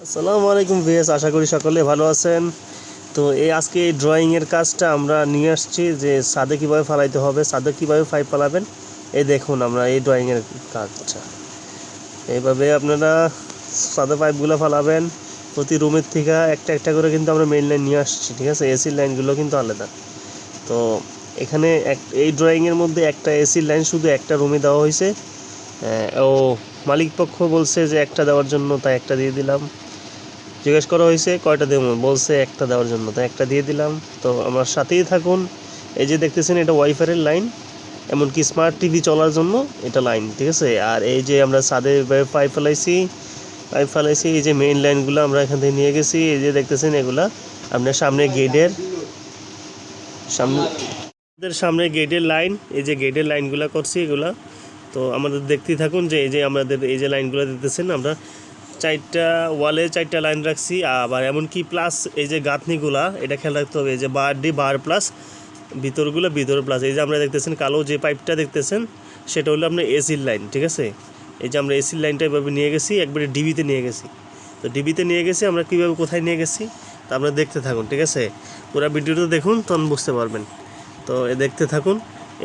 আসসালামু আলাইকুম ভিএস, আশা করি সকলে ভালো আছেন। তো আজকে এই ড্রয়িংয়ের কাজটা আমরা নিয়ে আসছি যে ছাদে কীভাবে ফালাইতে হবে, ছাদে কীভাবে পাইপ ফালাবেন। এই দেখুন আমরা এই ড্রয়িংয়ের কাজটা এইভাবে আপনারা ছাদে পাইপগুলো ফালাবেন। প্রতি রুমের থেকে একটা একটা করে কিন্তু আমরা মেইন লাইন নিয়ে আসছি, ঠিক আছে। এসির লাইনগুলো কিন্তু আলাদা। তো এখানে এই ড্রয়িংয়ের মধ্যে একটা এসির লাইন শুধু একটা রুমে দেওয়া হয়েছে। ও মালিক পক্ষ বলছে যে একটা দেওয়ার জন্য, তাই একটা দিয়ে দিলাম। জিজ্ঞেস করা হয়েছে কয়টা দেবো, বলছে একটা দেওয়ার জন্য, তাই একটা দিয়ে দিলাম। তো আমার সাথেই থাকুন। এই যে দেখতেছেন এটা ওয়াইফাইয়ের লাইন, এমনকি স্মার্ট টিভি চলার জন্য এটা লাইন, ঠিক আছে। আর এই যে আমরা ছাদে পাইপ ফেলাইছি এই যে মেইন লাইনগুলো আমরা এখান থেকে নিয়ে গেছি। এই যে দেখতেছেন এগুলা আপনার সামনে গেটের লাইন, এই যে গেটের লাইনগুলো করছি এগুলা। তো আমাদের দেখতেই থাকুন যে এই যে আমাদের এই যে লাইনগুলো দেখতেছেন, আমরা চারটা ওয়ালে চারটা লাইন রাখছি। আবার এমনকি প্লাস এই যে গাঁথনিগুলা এটা খেয়াল রাখতে হবে, এই যে বার প্লাস ভিতর প্লাস। এই যে আমরা দেখতেছেন কালো যে পাইপটা দেখতেছেন সেটা হলো আপনার এসির লাইন, ঠিক আছে। এই যে আমরা এসির লাইনটা এভাবে নিয়ে গেছি, একবারে ডিবিতে নিয়ে গেছি। তো ডিবিতে নিয়ে গেছি আমরা, কীভাবে কোথায় নিয়ে গেছি তা আপনারা দেখতে থাকুন, ঠিক আছে। পুরো ভিডিওটা দেখুন, তখন বুঝতে পারবেন। তো দেখতে থাকুন।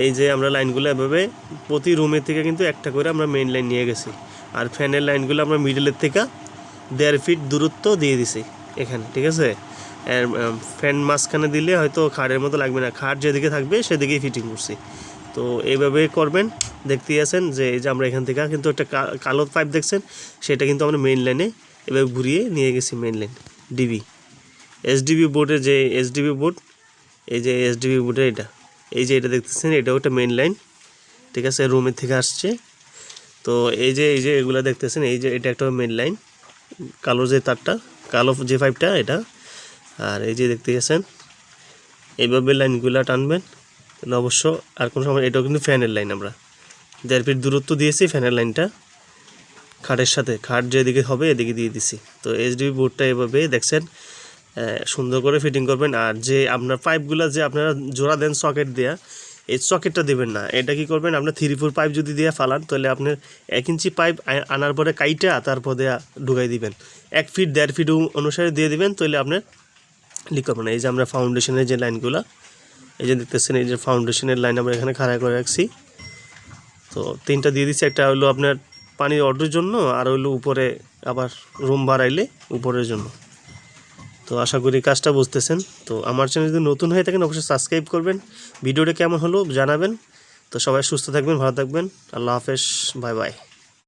এই যে আমরা লাইনগুলো এভাবে প্রতি রুমের থেকে কিন্তু একটা করে আমরা মেইন লাইন নিয়ে গেছি। আর ফ্যানের লাইনগুলো আমরা মিডলের থেকে 1.5 ফিট দূরত্ব দিয়ে দিছি এখানে, ঠিক আছে। ফ্যান মাঝখানে দিলে হয়তো খাটের মতো লাগবে না, খাট যেদিকে থাকবে সেদিকেই ফিটিং করছি। তো এইভাবে করবেন। দেখতেই আছেন যে এই যে আমরা এখান থেকে কিন্তু একটা কালো পাইপ দেখছেন, সেটা কিন্তু আমরা মেইন লাইনে এভাবে ঘুরিয়ে নিয়ে গেছি। মেইন লাইন এসডিবি বোর্ডের যে এসডিবি বোর্ড, এই যে এসডিবি বোর্ডের এই যে এটা দেখতেছেন, এটা একটা মেইন লাইন, ঠিক আছে, রুমের থেকে আসছে। তো এই যে এগুলো দেখতেছেন, এই যে এটা একটা মেইন লাইন, কালো যে তারটা, কালো যে পাইপটা এটা। আর এই যে দেখতে গেছেন এইভাবে লাইনগুলো টানবেন। অবশ্য আর কোনো সময় এটাও কিন্তু ফ্যানের লাইন, আমরা 1.5 ফিট দূরত্ব দিয়েছি ফ্যানের লাইনটা খাটের সাথে, খাট যেদিকে হবে এদিকে দিয়ে দিছি। তো এইচডিবি বোর্ডটা এভাবে দেখছেন সুন্দর করে ফিটিং করবেন। আর যে আপনার পাইপগুলো যে আপনারা জোড়া দেন সকেট দেওয়া, এই সকেটটা দেবেন না। এটা কি করবেন, আপনার 3-4 পাইপ যদি দিয়ে ফালান, তাহলে আপনার 1 ইঞ্চি পাইপ আনার পরে কাইটা তারপর দেয়া ঢুকাই দিবেন। 1 ফিট 1.5 ফিট অনুসারে দিয়ে দিবেন, তাহলে আপনার লিক করবে না। এই যে আমরা ফাউন্ডেশনের যে লাইনগুলো, এই যে দেখতেছেন এই যে ফাউন্ডেশনের লাইন আমরা এখানে খাড়া করে রাখছি। তো 3টা দিয়ে দিচ্ছি, একটা হলো আপনার পানির অর্ডারের জন্য, আর হলো উপরে আবার রুম বাড়াইলে উপরের জন্য। তো আশা করি কাজটা বুঝতেছেন। তো আমার চ্যানেল যদি নতুন হয়ে থাকেন অবশ্যই সাবস্ক্রাইব করবেন। ভিডিওটা কেমন হলো জানাবেন। তো সবাই সুস্থ থাকবেন, ভালো থাকবেন। আল্লাহ হাফেজ, বাই বাই।